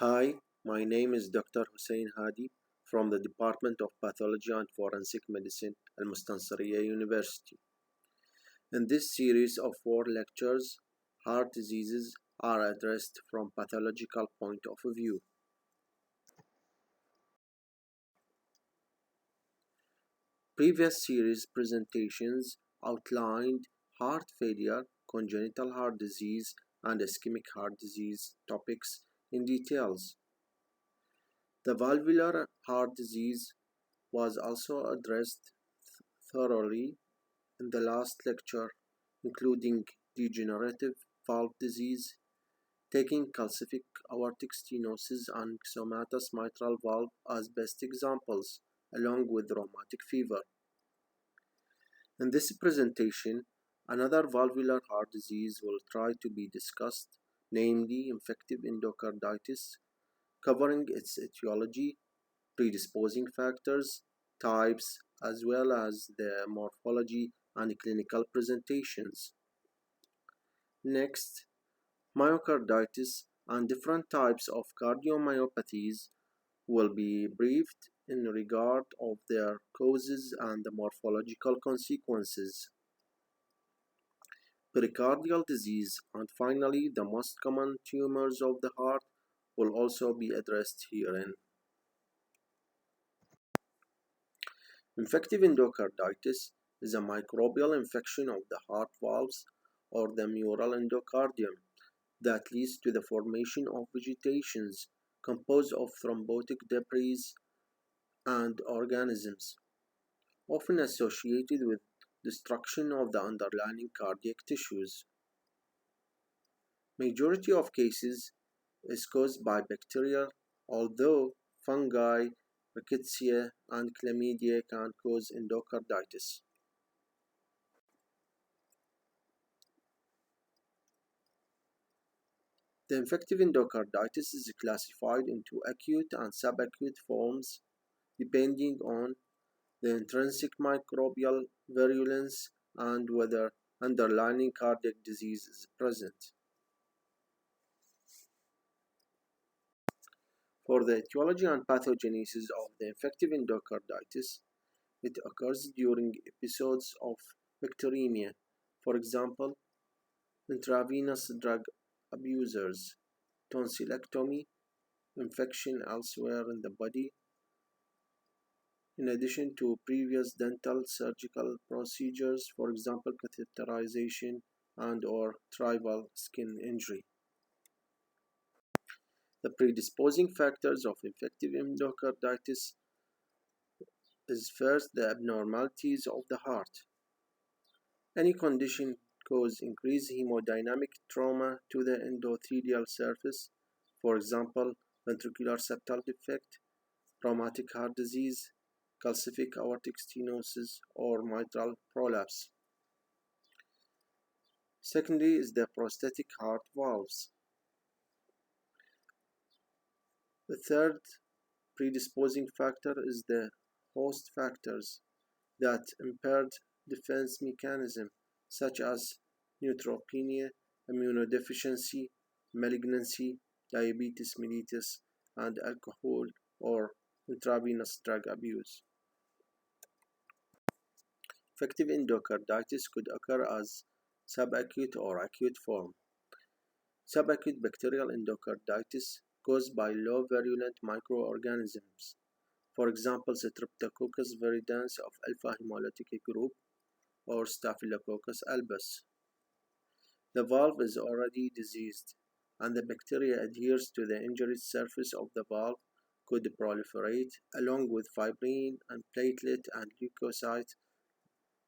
Hi, my name is Dr. Hussein Hadi from the Department of Pathology and Forensic Medicine at Mustansiriya University. In this series of 4 lectures, heart diseases are addressed from pathological point of view. Previous series presentations outlined heart failure, congenital heart disease, and ischemic heart disease topics in details. The valvular heart disease was also addressed thoroughly in the last lecture, including degenerative valve disease, taking calcific aortic stenosis and myxomatous mitral valve as best examples, along with rheumatic fever. In this presentation, another valvular heart disease will try to be discussed, namely infective endocarditis, covering its etiology, predisposing factors, types, as well as the morphology and clinical presentations. Next, myocarditis and different types of cardiomyopathies will be briefed in regard of their causes and the morphological consequences. Pericardial disease and finally the most common tumors of the heart will also be addressed herein. Infective endocarditis is a microbial infection of the heart valves or the mural endocardium that leads to the formation of vegetations composed of thrombotic debris and organisms, often associated with destruction of the underlying cardiac tissues. Majority of cases is caused by bacteria, although fungi, rickettsia, and chlamydia can cause endocarditis. The infective endocarditis is classified into acute and subacute forms depending on the intrinsic microbial virulence and whether underlying cardiac disease is present. For the etiology and pathogenesis of the infective endocarditis, it occurs during episodes of bacteremia, for example, intravenous drug abusers, tonsillectomy, infection elsewhere in the body, in addition to previous dental surgical procedures, for example, catheterization and or tribal skin injury. The predisposing factors of infective endocarditis is first the abnormalities of the heart. Any condition cause increased hemodynamic trauma to the endothelial surface, for example, ventricular septal defect, rheumatic heart disease, calcific aortic stenosis, or mitral prolapse. Secondly is the prosthetic heart valves. The third predisposing factor is the host factors that impaired defense mechanism such as neutropenia, immunodeficiency, malignancy, diabetes mellitus, and alcohol or intravenous drug abuse. Infective endocarditis could occur as subacute or acute form. Subacute bacterial endocarditis caused by low virulent microorganisms, for example Streptococcus viridans of alpha hemolytic group or Staphylococcus albus. The valve is already diseased, and the bacteria adheres to the injured surface of the valve could proliferate along with fibrin and platelet and leukocyte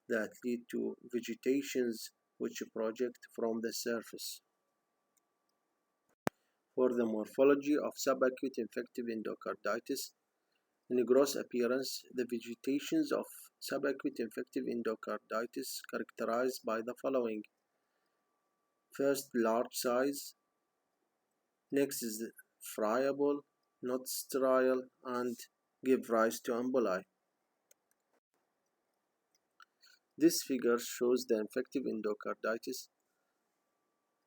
that lead to vegetations which project from the surface. For the morphology of subacute infective endocarditis, in gross appearance, the vegetations of subacute infective endocarditis characterized by the following. First, large size. Next is friable, not sterile, and give rise to emboli. This figure shows the infective endocarditis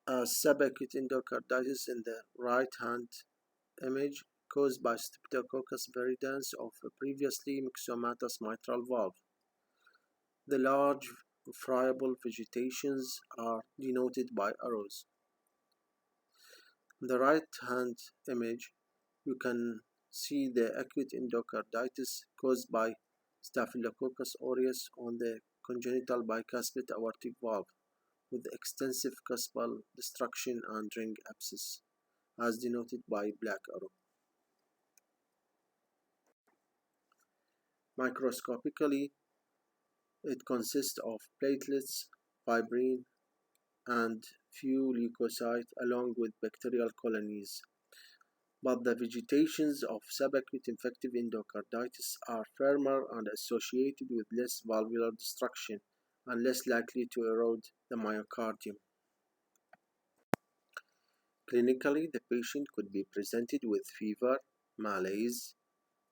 as subacute endocarditis in the right hand image caused by Streptococcus viridans of a previously myxomatous mitral valve. The large friable vegetations are denoted by arrows. In the right-hand image, you can see the acute endocarditis caused by Staphylococcus aureus on the congenital bicuspid aortic valve, with extensive cuspal destruction and ring abscess, as denoted by black arrow. Microscopically, it consists of platelets, fibrin, and few leukocytes along with bacterial colonies. But the vegetations of subacute infective endocarditis are firmer and associated with less valvular destruction and less likely to erode the myocardium. Clinically, the patient could be presented with fever, malaise,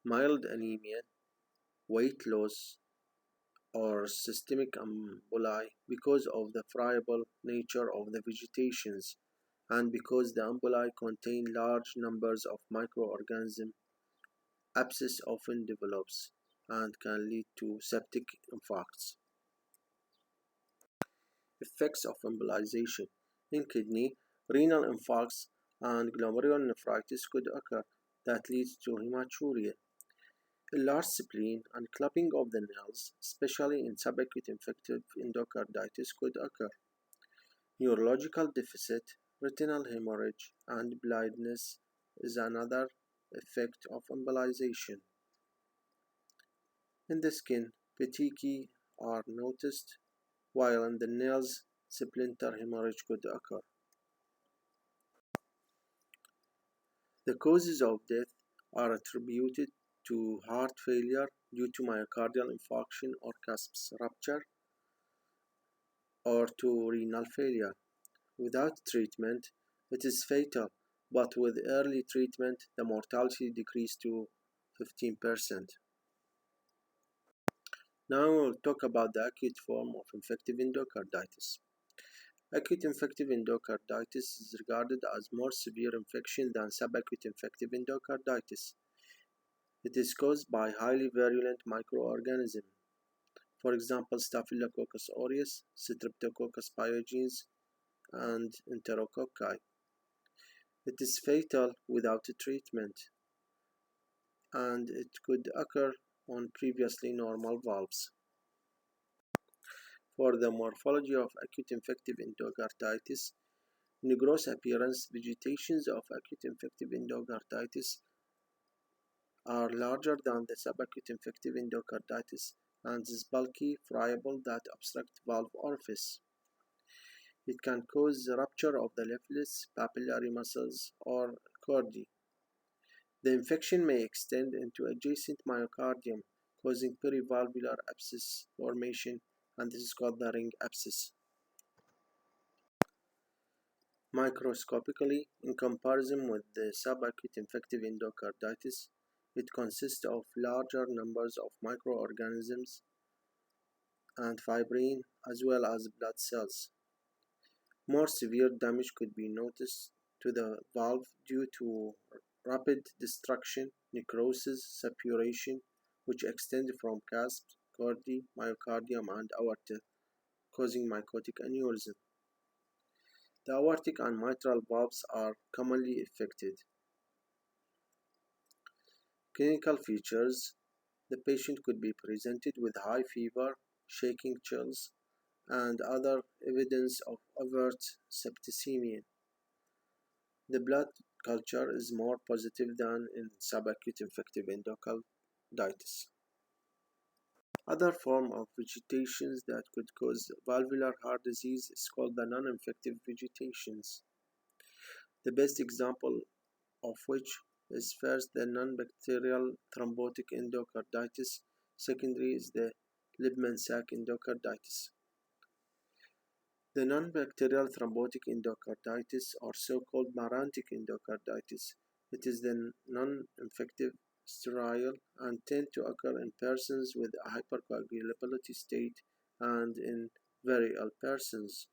mild anemia, weight loss, or systemic emboli because of the friable nature of the vegetations and because the emboli contain large numbers of microorganisms. Abscess often develops and can lead to septic infarcts. Effects of embolization in kidney, renal infarcts, and glomerulonephritis could occur that leads to hematuria. A large spleen and clumping of the nails, especially in subacute infective endocarditis, could occur. Neurological deficit, retinal hemorrhage, and blindness is another effect of embolization. In the skin, petechiae are noticed, while in the nails, splinter hemorrhage could occur. The causes of death are attributed to heart failure due to myocardial infarction or cusps rupture or to renal failure. Without treatment, it is fatal, but with early treatment, the mortality decreased to 15%. Now we'll talk about the acute form of infective endocarditis. Acute infective endocarditis is regarded as more severe infection than subacute infective endocarditis. It is caused by highly virulent microorganisms, for example, Staphylococcus aureus, Streptococcus pyogenes, and Enterococci. It is fatal without treatment, and it could occur on previously normal valves. For the morphology of acute infective endocarditis, in gross appearance, vegetations of acute infective endocarditis are larger than the subacute infective endocarditis and is bulky, friable that obstruct valve orifice. It can cause the rupture of the leaflets, papillary muscles, or chordae. The infection may extend into adjacent myocardium, causing perivalvular abscess formation, and this is called the ring abscess. Microscopically, in comparison with the subacute infective endocarditis, it consists of larger numbers of microorganisms and fibrin as well as blood cells. More severe damage could be noticed to the valve due to rapid destruction, necrosis, suppuration, which extend from cusps, chordae, myocardium, and aorta, causing mycotic aneurysm. The aortic and mitral valves are commonly affected. Clinical features: the patient could be presented with high fever, shaking chills, and other evidence of overt septicemia. The blood culture is more positive than in subacute infective endocarditis. Other form of vegetations that could cause valvular heart disease is called the non-infective vegetations. The best example of which is first the non-bacterial thrombotic endocarditis, secondary is the Liebman-Sack endocarditis. The non-bacterial thrombotic endocarditis, or so-called marantic endocarditis, it is the non-infective, sterile, and tend to occur in persons with a hypercoagulability state and in very ill persons.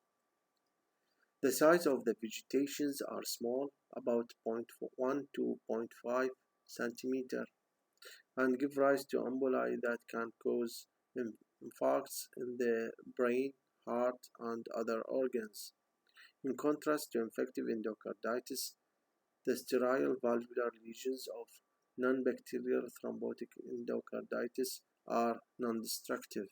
The size of the vegetations are small, about zero point 0.1 to zero point 0.5 centimeter and give rise to emboli that can cause infarcts in the brain, heart, and other organs. In contrast to infective endocarditis, the sterile valvular lesions of non-bacterial thrombotic endocarditis are non-destructive.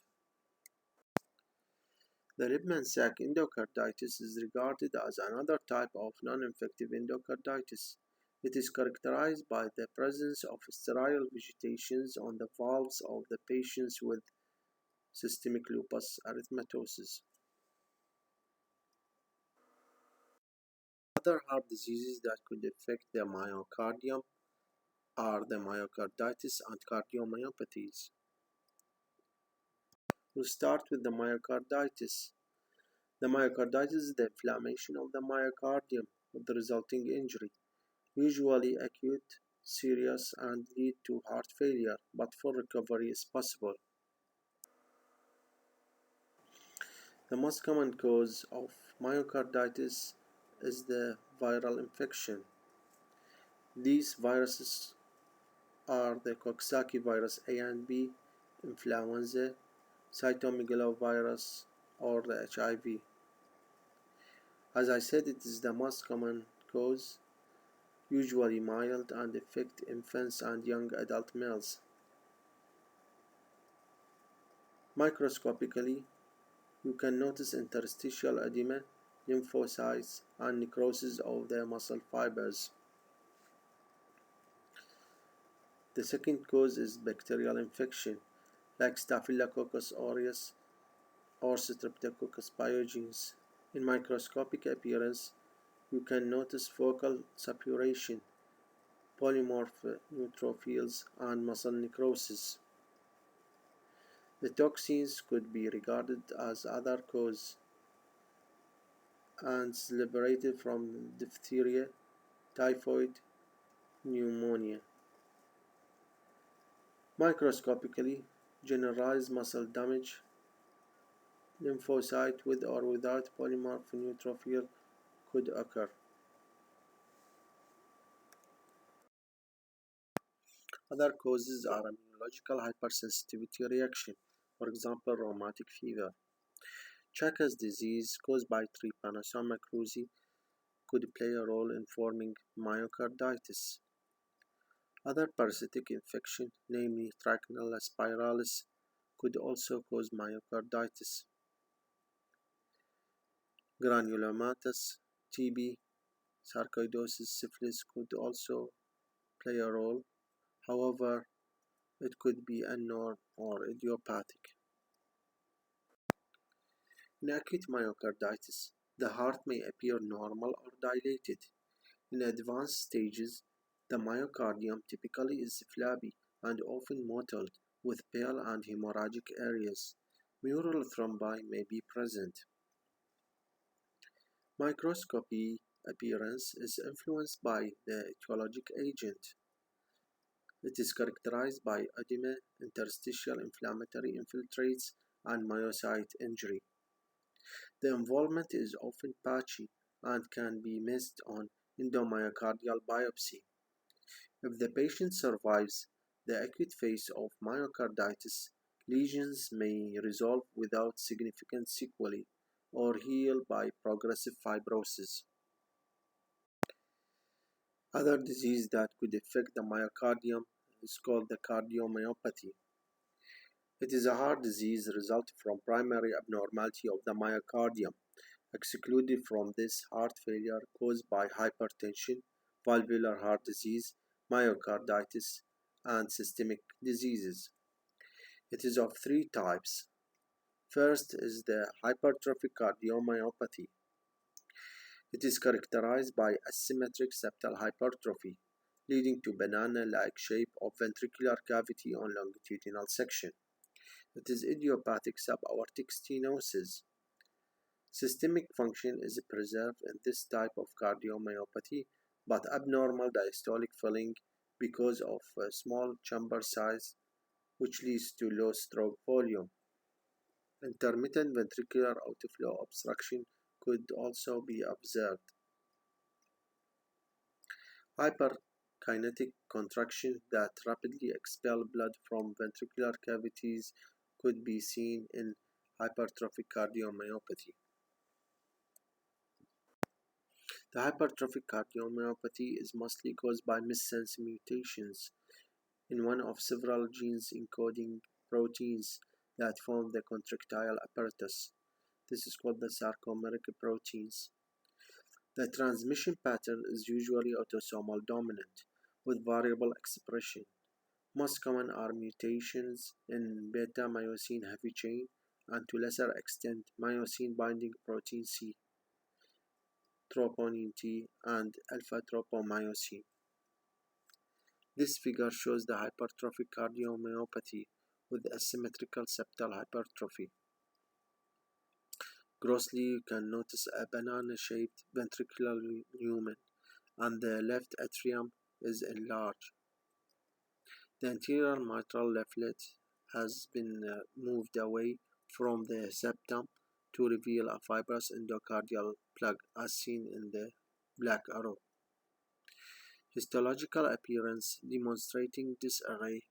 The Liebman-Sack endocarditis is regarded as another type of non-infective endocarditis. It is characterized by the presence of sterile vegetations on the valves of the patients with systemic lupus erythematosus. Other heart diseases that could affect the myocardium are the myocarditis and cardiomyopathies. We start with the myocarditis. The myocarditis is the inflammation of the myocardium with the resulting injury, usually acute, serious, and lead to heart failure, but full recovery is possible. The most common cause of myocarditis is the viral infection. These viruses are the Coxsackie virus A and B, influenza, cytomegalovirus, or the HIV. As I said, it is the most common cause, usually mild, and affect infants and young adult males. Microscopically, you can notice interstitial edema, lymphocytes, and necrosis of the muscle fibers. The second cause is bacterial infection, like Staphylococcus aureus or Streptococcus pyogenes. In microscopic appearance, you can notice focal suppuration, polymorph neutrophils, and muscle necrosis. The toxins could be regarded as other cause and liberated from diphtheria, typhoid, pneumonia. Microscopically, generalized muscle damage, lymphocyte with or without polymorph neutrophil could occur. Other causes are immunological hypersensitivity reaction, for example, rheumatic fever. Chagas disease caused by Trypanosoma cruzi could play a role in forming myocarditis. Other parasitic infection, namely Trichinella spiralis, could also cause myocarditis. Granulomatous TB, sarcoidosis, syphilis could also play a role. However, it could be unknown or idiopathic. In acute myocarditis, the heart may appear normal or dilated. In advanced stages, the myocardium typically is flabby and often mottled with pale and hemorrhagic areas. Mural thrombi may be present. Microscopy appearance is influenced by the etiologic agent. It is characterized by edema, interstitial inflammatory infiltrates, and myocyte injury. The involvement is often patchy and can be missed on endomyocardial biopsy. If the patient survives the acute phase of myocarditis, lesions may resolve without significant sequelae or heal by progressive fibrosis. Other disease that could affect the myocardium is called the cardiomyopathy. It is a heart disease resulting from primary abnormality of the myocardium. Excluded from this heart failure caused by hypertension, valvular heart disease, myocarditis, and systemic diseases. It is of three types. First is the hypertrophic cardiomyopathy. It is characterized by asymmetric septal hypertrophy, leading to banana-like shape of ventricular cavity on longitudinal section. It is idiopathic subaortic stenosis. Systemic function is preserved in this type of cardiomyopathy, but abnormal diastolic filling because of small chamber size, which leads to low stroke volume. Intermittent ventricular outflow obstruction could also be observed. Hyperkinetic contraction that rapidly expel blood from ventricular cavities could be seen in hypertrophic cardiomyopathy. The hypertrophic cardiomyopathy is mostly caused by missense mutations in one of several genes encoding proteins that form the contractile apparatus. This is called the sarcomeric proteins. The transmission pattern is usually autosomal dominant, with variable expression. Most common are mutations in beta myosin heavy chain and to lesser extent myosin binding protein C, troponin T, and alpha tropomyosin. This figure shows the hypertrophic cardiomyopathy with asymmetrical septal hypertrophy. Grossly, you can notice a banana-shaped ventricular lumen, and the left atrium is enlarged. The anterior mitral leaflet has been moved away from the septum to reveal a fibrous endocardial plug as seen in the black arrow. Histological appearance demonstrating disarray,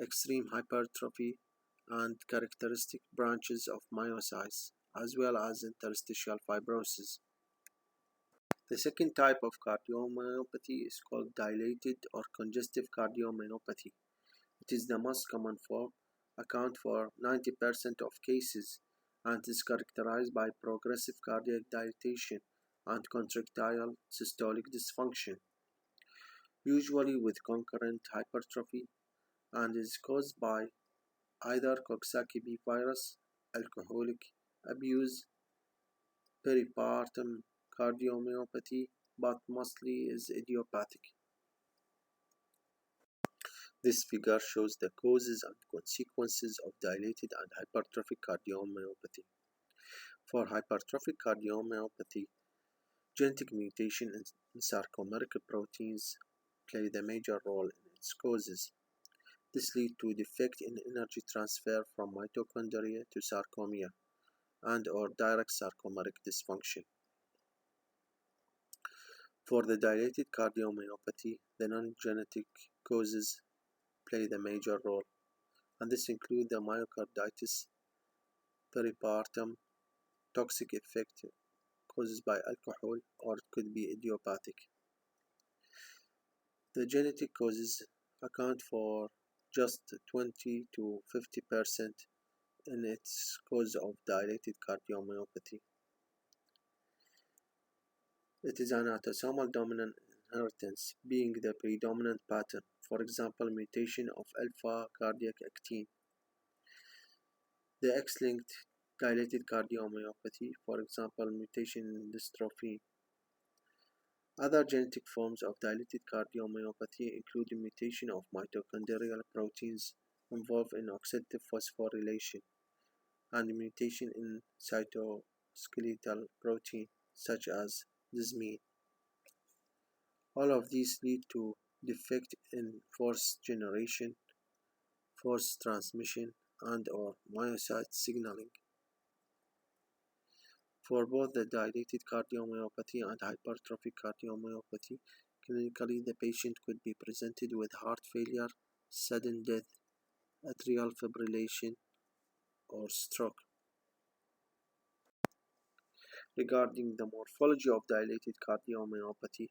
extreme hypertrophy, and characteristic branches of myocytes, as well as interstitial fibrosis. The second type of cardiomyopathy is called dilated or congestive cardiomyopathy. It is the most common form, account for 90% of cases, and is characterized by progressive cardiac dilatation and contractile systolic dysfunction, usually with concurrent hypertrophy, and is caused by either Coxsackie B virus, alcoholic abuse, peripartum cardiomyopathy, but mostly is idiopathic. This figure shows the causes and consequences of dilated and hypertrophic cardiomyopathy. For hypertrophic cardiomyopathy, genetic mutation in sarcomeric proteins play the major role in its causes. This leads to defect in energy transfer from mitochondria to sarcomere and or direct sarcomeric dysfunction. For the dilated cardiomyopathy, the non-genetic causes play the major role, and this includes the myocarditis, peripartum, toxic effect caused by alcohol, or it could be idiopathic. The genetic causes account for just 20 to 50% in its cause of dilated cardiomyopathy. It is an autosomal dominant inheritance being the predominant pattern, for example mutation of alpha cardiac actin. The X-linked dilated cardiomyopathy, for example mutation in dystrophin. Other genetic forms of dilated cardiomyopathy include the mutation of mitochondrial proteins involved in oxidative phosphorylation and mutation in cytoskeletal protein such as dysmine. All of these lead to defect in force generation, force transmission, and or myocyte signaling. For both the dilated cardiomyopathy and hypertrophic cardiomyopathy, clinically the patient could be presented with heart failure, sudden death, atrial fibrillation, or stroke. Regarding the morphology of dilated cardiomyopathy,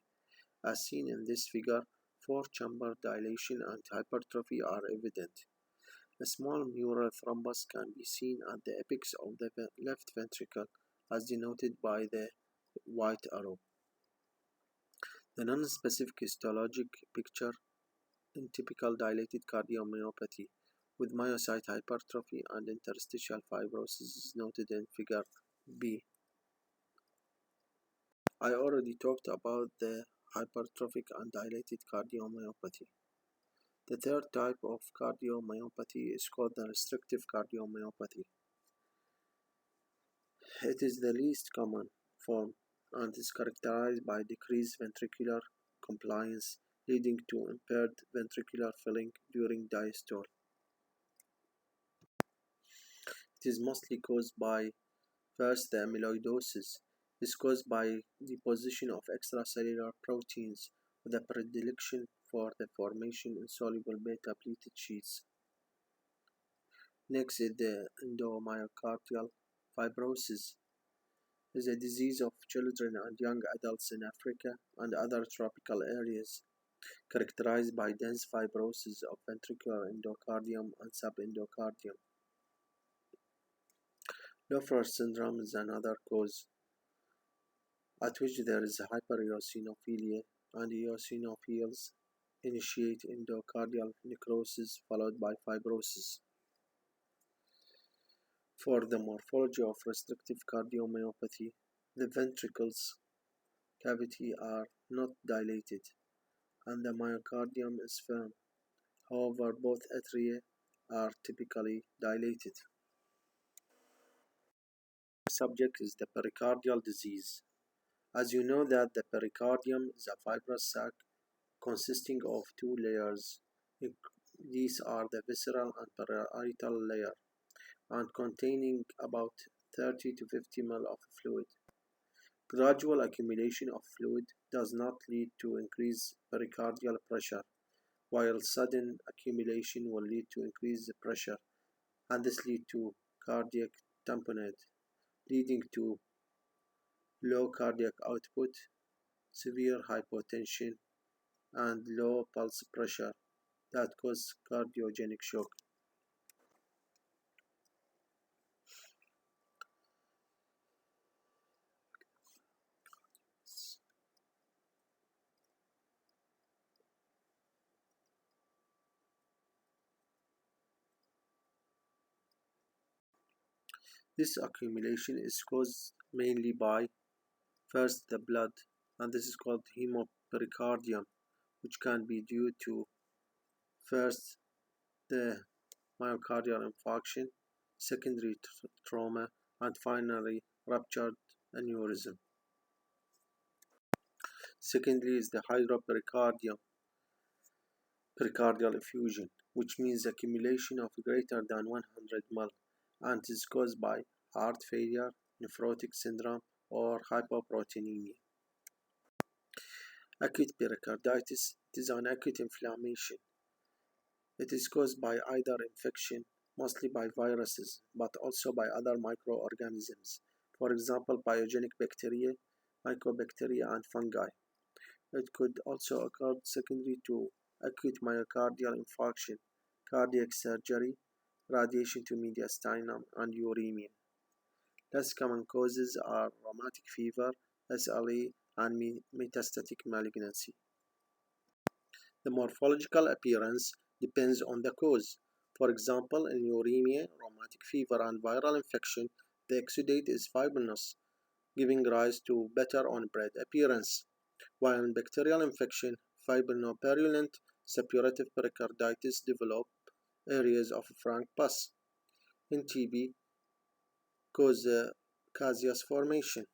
as seen in this figure, four-chamber dilation and hypertrophy are evident. A small mural thrombus can be seen at the apex of the left ventricle, as denoted by the white arrow. The non-specific histologic picture in typical dilated cardiomyopathy with myocyte hypertrophy and interstitial fibrosis is noted in figure B. I already talked about the hypertrophic and dilated cardiomyopathy. The third type of cardiomyopathy is called the restrictive cardiomyopathy. It is the least common form and is characterized by decreased ventricular compliance, leading to impaired ventricular filling during diastole. It is mostly caused by first the amyloidosis is caused by deposition of extracellular proteins with a predilection for the formation in soluble beta-pleated sheets. Next is the endomyocardial fibrosis, is a disease of children and young adults in Africa and other tropical areas, characterized by dense fibrosis of ventricular endocardium and subendocardium. Laffer syndrome is another cause, at which there is hypereosinophilia, and eosinophils initiate endocardial necrosis followed by fibrosis. For the morphology of restrictive cardiomyopathy, the ventricles cavity are not dilated, and the myocardium is firm. However, both atria are typically dilated. The subject is the pericardial disease. As you know that the pericardium is a fibrous sac consisting of two layers. These are the visceral and parietal layer, and containing about 30 to 50 ml of fluid. Gradual accumulation of fluid does not lead to increased pericardial pressure, while sudden accumulation will lead to increased pressure, and this leads to cardiac tamponade, leading to low cardiac output, severe hypotension, and low pulse pressure that cause cardiogenic shock. This accumulation is caused mainly by first the blood, and this is called hemopericardium, which can be due to first the myocardial infarction, secondary trauma, and finally ruptured aneurysm. Secondly is the hydropericardium, pericardial effusion, which means accumulation of greater than 100 ml and is caused by heart failure, nephrotic syndrome, or hypoproteinemia. Acute pericarditis is an acute inflammation. It is caused by either infection, mostly by viruses, but also by other microorganisms, for example, pyogenic bacteria, mycobacteria, and fungi. It could also occur secondary to acute myocardial infarction, cardiac surgery, radiation to mediastinum, and uremia. Less common causes are rheumatic fever, SLE, and metastatic malignancy. The morphological appearance depends on the cause. For example, in uremia, rheumatic fever, and viral infection, the exudate is fibrinous, giving rise to better on-bread appearance, while in bacterial infection, fibrinoperulent suppurative pericarditis develop areas of frank pus. In TB, cause caseous formation.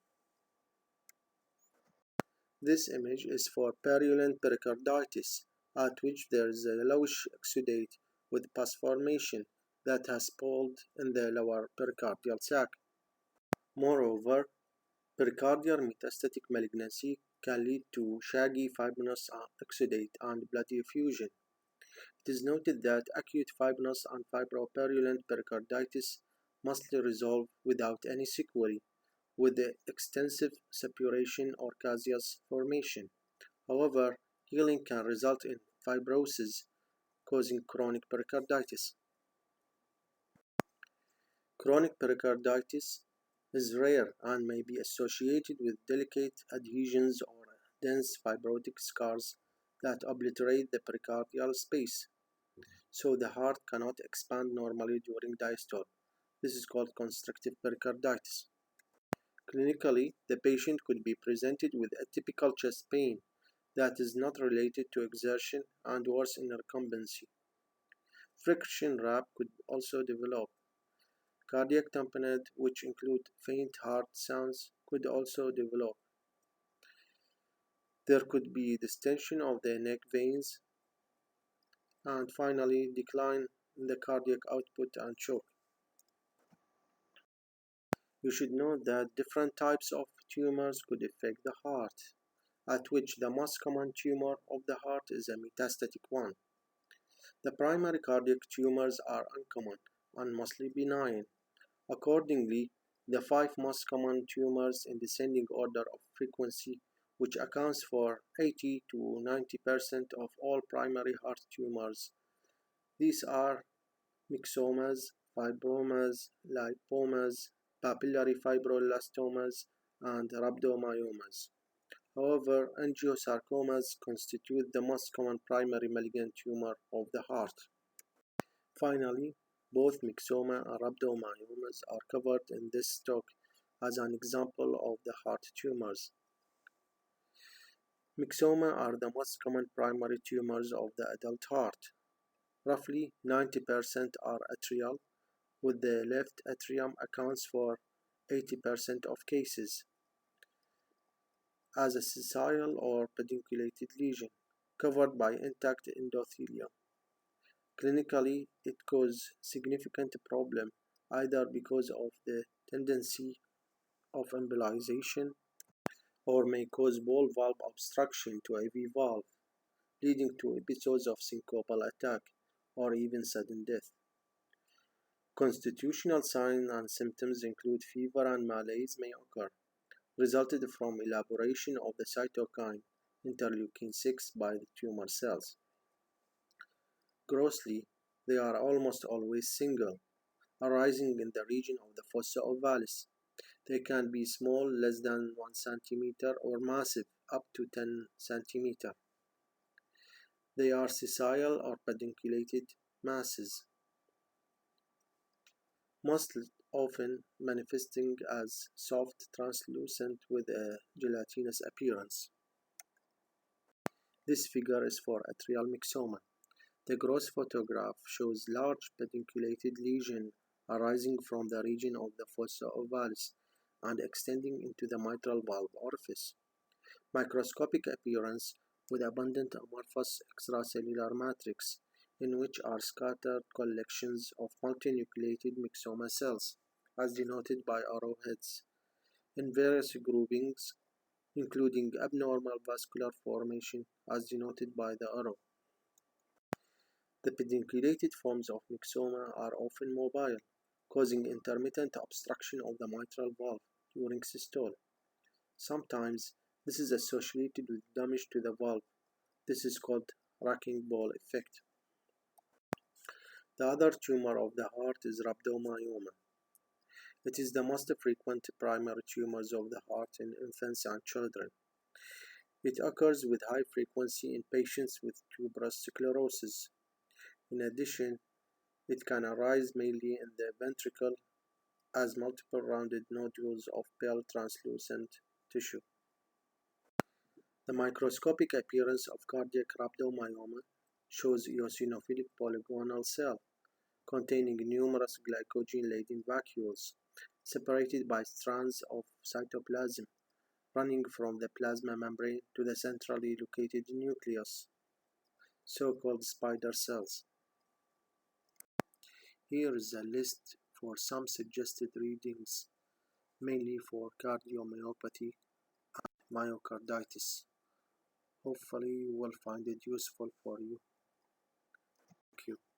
This image is for purulent pericarditis, at which there is a yellowish exudate with pus formation that has pooled in the lower pericardial sac. Moreover, pericardial metastatic malignancy can lead to shaggy fibrinous exudate and bloody effusion. It is noted that acute fibrous and fibropurulent pericarditis mostly resolve without any sequelae, with the extensive suppuration or caseous formation. However, healing can result in fibrosis, causing chronic pericarditis. Chronic pericarditis is rare and may be associated with delicate adhesions or dense fibrotic scars that obliterate the pericardial space, so the heart cannot expand normally during diastole. This is called constrictive pericarditis. Clinically, the patient could be presented with atypical chest pain that is not related to exertion and worse in recumbency. Friction rap could also develop. Cardiac tamponade, which include faint heart sounds, could also develop. There could be distension of the neck veins, and finally decline in the cardiac output and choke. You should know that different types of tumors could affect the heart, at which the most common tumor of the heart is a metastatic one. The primary cardiac tumors are uncommon and mostly benign. Accordingly, the five most common tumors in descending order of frequency, which accounts for 80 to 90% of all primary heart tumors. These are myxomas, fibromas, lipomas, papillary fibroblastomas, and rhabdomyomas. However, angiosarcomas constitute the most common primary malignant tumor of the heart. Finally, both myxoma and rhabdomyomas are covered in this talk as an example of the heart tumors. Myxoma are the most common primary tumors of the adult heart. Roughly 90% are atrial, with the left atrium accounts for 80% of cases, as a sessile or pedunculated lesion covered by intact endothelium. Clinically, it causes significant problem either because of the tendency of embolization or may cause ball valve obstruction to AV valve, leading to episodes of syncopal attack or even sudden death. Constitutional signs and symptoms include fever and malaise may occur, resulted from elaboration of the cytokine interleukin-6 by the tumor cells. Grossly, they are almost always single, arising in the region of the fossa ovalis. They can be small, less than 1 cm, or massive, up to 10 cm. They are sessile or pedunculated masses, most often manifesting as soft, translucent with a gelatinous appearance. This figure is for atrial myxoma. The gross photograph shows large pedunculated lesion arising from the region of the fossa ovalis and extending into the mitral valve orifice. Microscopic appearance with abundant amorphous extracellular matrix in which are scattered collections of multinucleated myxoma cells, as denoted by arrowheads, in various groupings, including abnormal vascular formation, as denoted by the arrow. The pedunculated forms of myxoma are often mobile, causing intermittent obstruction of the mitral valve during systole. Sometimes this is associated with damage to the valve. This is called wrecking ball effect. The other tumor of the heart is rhabdomyoma. It is the most frequent primary tumors of the heart in infants and children. It occurs with high frequency in patients with tuberous sclerosis. In addition, it can arise mainly in the ventricle as multiple rounded nodules of pale translucent tissue. The microscopic appearance of cardiac rhabdomyoma shows eosinophilic polygonal cell containing numerous glycogen-laden vacuoles separated by strands of cytoplasm running from the plasma membrane to the centrally located nucleus, so-called spider cells. Here is a list for some suggested readings, mainly for cardiomyopathy and myocarditis. Hopefully you will find it useful for you. Thank you.